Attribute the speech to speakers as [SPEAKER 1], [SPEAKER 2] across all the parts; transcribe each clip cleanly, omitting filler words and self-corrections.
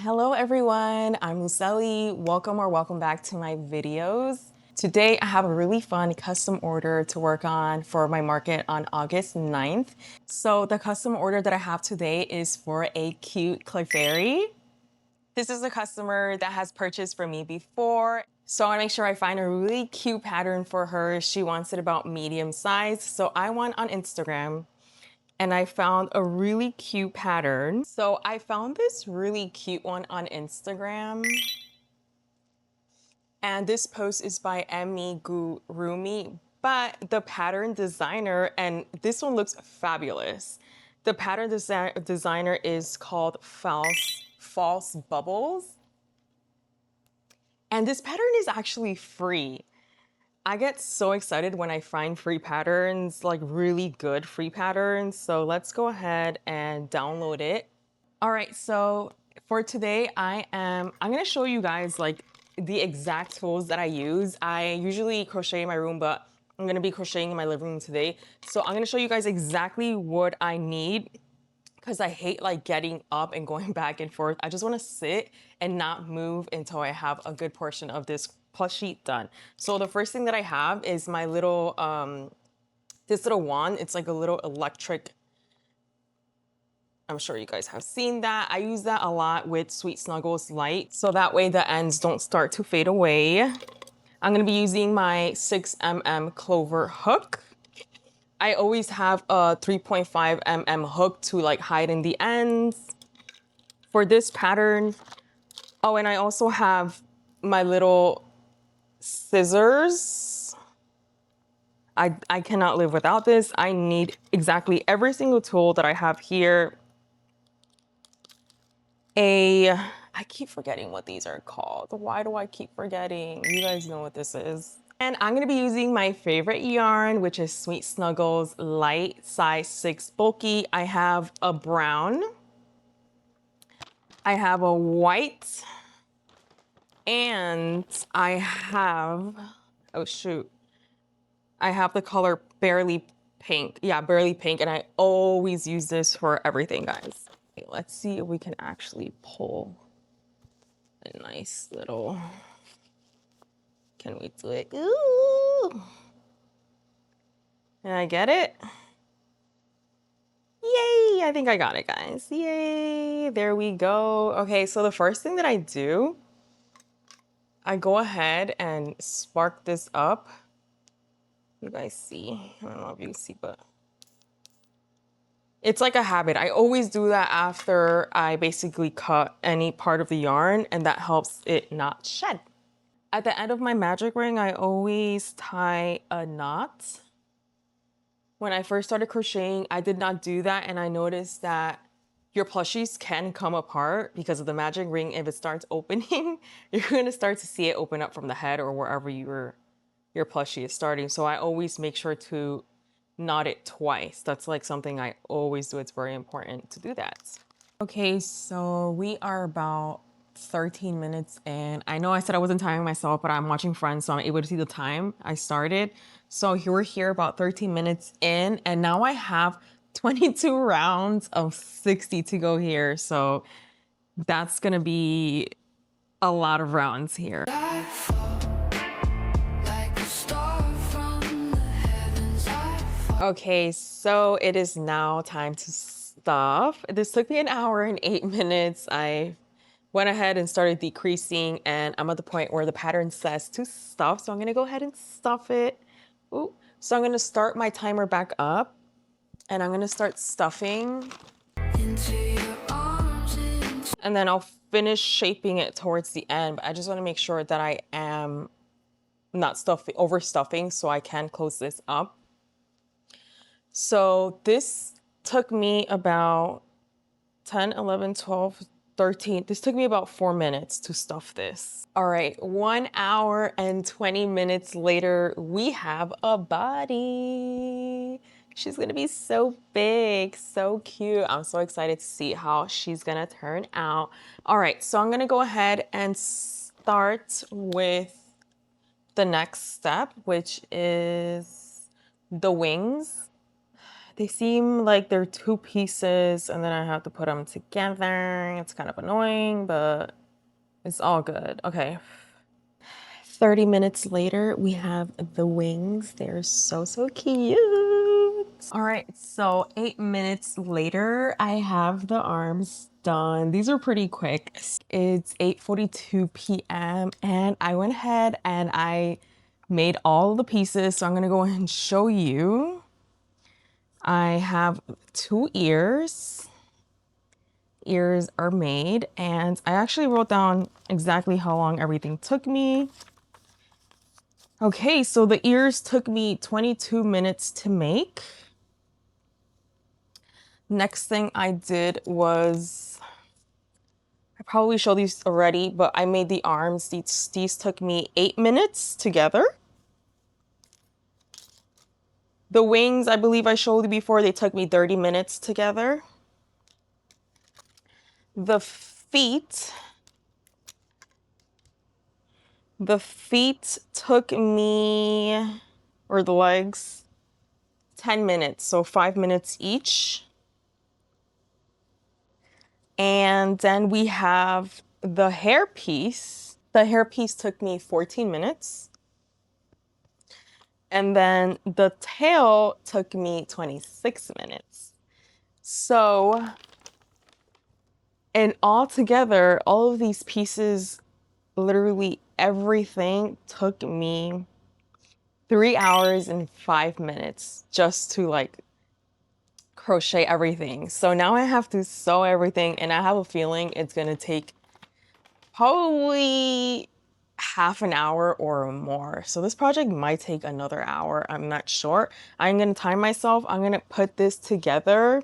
[SPEAKER 1] Hello everyone, I'm Luceli. Welcome back to my videos. Today I have a really fun custom order to work on for my market on August 9th. So the custom order that I have today is for a cute Clefairy. This is a customer that has purchased from me before. So I want to make sure I find a really cute pattern for her. She wants it about medium size. So I went on Instagram and I found a really cute pattern. So I found this really cute one on Instagram. And this post is by Gurumi, but the pattern designer, and this one looks fabulous. The pattern designer is called False Bubbles. And this pattern is actually free. I get so excited when I find free patterns, like really good free patterns. So let's go ahead and download it. All right, so for today, I'm gonna show you guys like the exact tools that I use. I usually crochet in my room, but I'm gonna be crocheting in my living room today. So I'm gonna show you guys exactly what I need because I hate like getting up and going back and forth. I just wanna sit and not move until I have a good portion of this plushie done. So the first thing that I have is my little, this little wand. It's like a little electric, I'm sure you guys have seen that. I use that a lot with Sweet Snuggles Light, so that way the ends don't start to fade away. I'm gonna be using my 6mm clover hook. I always have a 3.5mm hook to like hide in the ends for this pattern. Oh, and I also have my little scissors. I cannot live without this. I need exactly every single tool that I have here. I keep forgetting what these are called. Why do I keep forgetting? You guys know what this is. And I'm gonna be using my favorite yarn, which is Sweet Snuggles Light size 6 bulky. I have a brown, I have a white, and I have, oh shoot, I have the color Barely Pink. Yeah, Barely Pink, and I always use this for everything, guys. Okay, let's see if we can actually pull a nice little, can we do it? Ooh. Can I get it? Yay, I think I got it, guys. Yay, there we go. Okay, so the first thing that I do, I go ahead and spark this up. You guys see, I don't know if you see, but it's like a habit. I always do that after I basically cut any part of the yarn, and that helps it not shed. At the end of my magic ring, I always tie a knot. When I first started crocheting, I did not do that, and I noticed that your plushies can come apart because of the magic ring. If it starts opening, you're gonna start to see it open up from the head or wherever your plushie is starting. So I always make sure to knot it twice. That's like something I always do. It's very important to do that. Okay, so we are about 13 minutes in. I know I said I wasn't timing myself, but I'm watching Friends, so I'm able to see the time I started. So we're here about 13 minutes in, and now I have 22 rounds of 60 to go here. So that's gonna be a lot of rounds here. Okay, so it is now time to stuff. This took me 1 hour and 8 minutes. I went ahead and started decreasing, and I'm at the point where the pattern says to stuff. So I'm gonna go ahead and stuff it. Ooh. So I'm gonna start my timer back up, and I'm gonna start stuffing. And then I'll finish shaping it towards the end, but I just wanna make sure that I am not overstuffing so I can close this up. So this took me about 10, 11, 12, 13. This took me about 4 minutes to stuff this. All right, 1 hour and 20 minutes later, we have a body. She's gonna be so big, so cute. I'm so excited to see how she's gonna turn out. All right, so I'm gonna go ahead and start with the next step, which is the wings. They seem like they're two pieces and then I have to put them together. It's kind of annoying, but it's all good. Okay. 30 minutes later, we have the wings. They're so, so cute. All right, so 8 minutes later, I have the arms done. These are pretty quick. It's 8:42 p.m. and I went ahead and I made all the pieces. So I'm gonna go ahead and show you. I have 2 ears. Ears are made, and I actually wrote down exactly how long everything took me. Okay, so the ears took me 22 minutes to make. Next thing I did was, I probably showed these already, but I made the arms. These took me 8 minutes together. The wings, I believe I showed you before, they took me 30 minutes together. The feet took me, or the legs, 10 minutes, so 5 minutes each. And then we have the hair piece. The hair piece took me 14 minutes. And then the tail took me 26 minutes. So, and all together, all of these pieces, literally everything took me 3 hours and 5 minutes just to like crochet everything. So now I have to sew everything, and I have a feeling it's gonna take probably half an hour or more. So this project might take another hour. I'm not sure. I'm gonna time myself. I'm gonna put this together,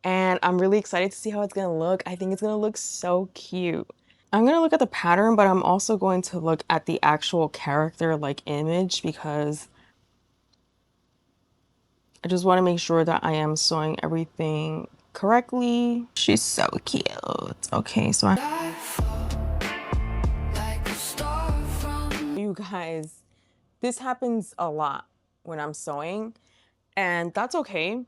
[SPEAKER 1] and I'm really excited to see how it's gonna look. I think it's gonna look so cute. I'm gonna look at the pattern, but I'm also going to look at the actual character like image because I just want to make sure that I am sewing everything correctly. She's so cute. Okay, so you guys, this happens a lot when I'm sewing, and that's okay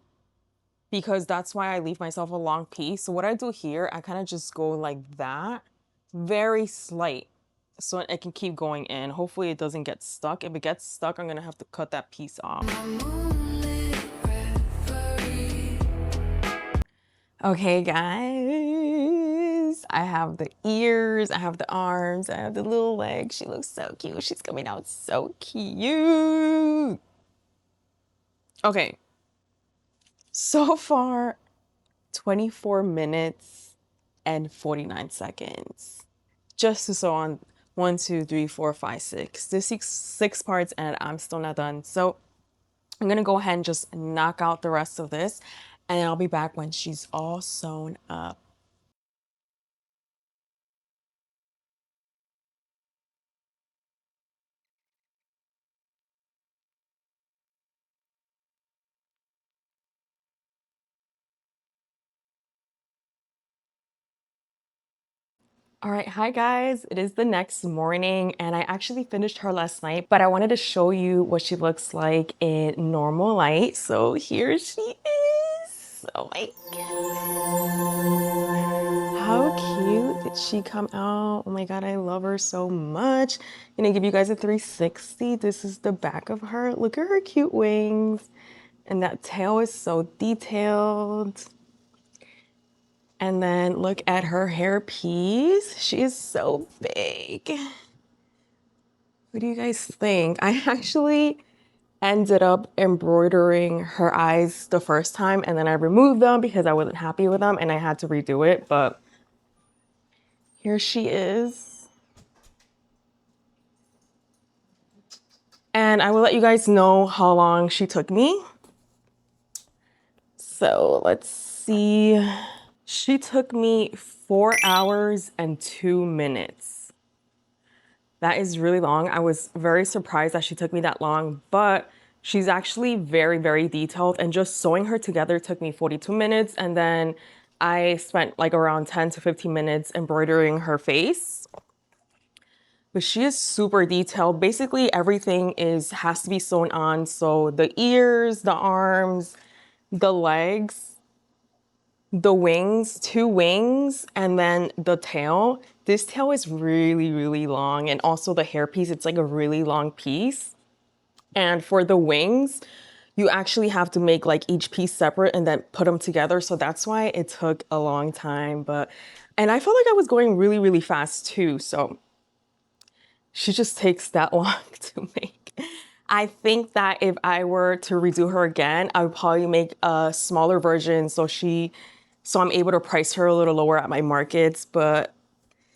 [SPEAKER 1] because that's why I leave myself a long piece. So what I do here, I kind of just go like that, very slight, so it can keep going in. Hopefully it doesn't get stuck. If it gets stuck, I'm gonna have to cut that piece off. Okay, guys, I have the ears, I have the arms, I have the little legs. She looks so cute. She's coming out so cute. Okay, so far, 24 minutes and 49 seconds just to sew on 1, 2, 3, 4, 5, 6. There's six parts and I'm still not done. So I'm gonna go ahead and just knock out the rest of this, and I'll be back when she's all sewn up. All right, hi guys. It is the next morning and I actually finished her last night, but I wanted to show you what she looks like in normal light. So here she is. Oh my goodness. How cute did she come out? Oh my God, I love her so much. I'm gonna give you guys a 360. This is the back of her. Look at her cute wings. And that tail is so detailed. And then look at her hair piece. She is so big. What do you guys think? I actually ended up embroidering her eyes the first time and then I removed them because I wasn't happy with them and I had to redo it, but here she is. And I will let you guys know how long she took me. So let's see. She took me 4 hours and 2 minutes. That is really long. I was very surprised that she took me that long, but she's actually very, very detailed, and just sewing her together took me 42 minutes. And then I spent like around 10 to 15 minutes embroidering her face. But she is super detailed. Basically everything has to be sewn on. So the ears, the arms, the legs, the wings, 2 wings, and then the tail. This tail is really, really long. And also the hairpiece, it's like a really long piece. And for the wings, you actually have to make like each piece separate and then put them together. So that's why it took a long time. And I felt like I was going really, really fast too. So she just takes that long to make. I think that if I were to redo her again, I would probably make a smaller version so I'm able to price her a little lower at my markets. But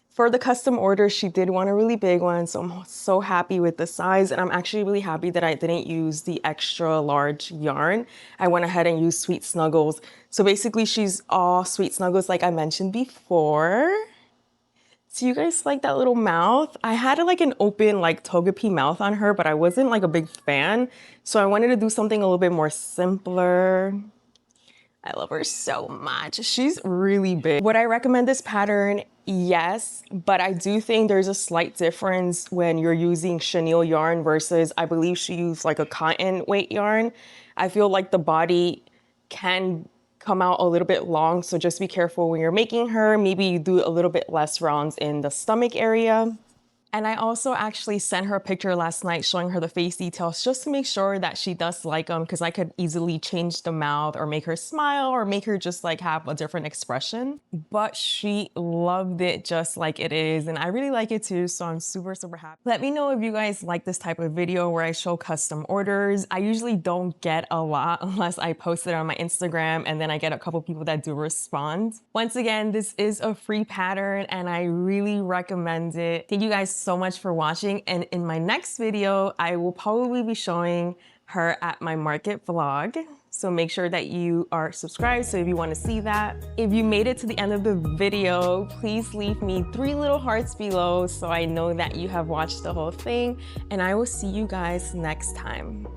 [SPEAKER 1] for the custom order, she did want a really big one, so I'm so happy with the size, and I'm actually really happy that I didn't use the extra large yarn. I went ahead and used Sweet Snuggles. So basically, she's all Sweet Snuggles like I mentioned before. So you guys like that little mouth? I had like an open like Togepi mouth on her, but I wasn't like a big fan. So I wanted to do something a little bit more simpler. I love her so much. She's really big. Would I recommend this pattern? Yes, but I do think there's a slight difference when you're using chenille yarn versus, I believe she used like a cotton weight yarn. I feel like the body can come out a little bit long, so just be careful when you're making her. Maybe you do a little bit less rounds in the stomach area. And I also actually sent her a picture last night showing her the face details just to make sure that she does like them, because I could easily change the mouth or make her smile or make her just like have a different expression. But she loved it just like it is, and I really like it too, so I'm super, super happy. Let me know if you guys like this type of video where I show custom orders. I usually don't get a lot unless I post it on my Instagram, and then I get a couple people that do respond. Once again, this is a free pattern and I really recommend it. Thank you guys so much for watching, and in my next video I will probably be showing her at my market vlog, so make sure that you are subscribed so if you want to see that. If you made it to the end of the video, please leave me 3 little hearts below so I know that you have watched the whole thing, and I will see you guys next time.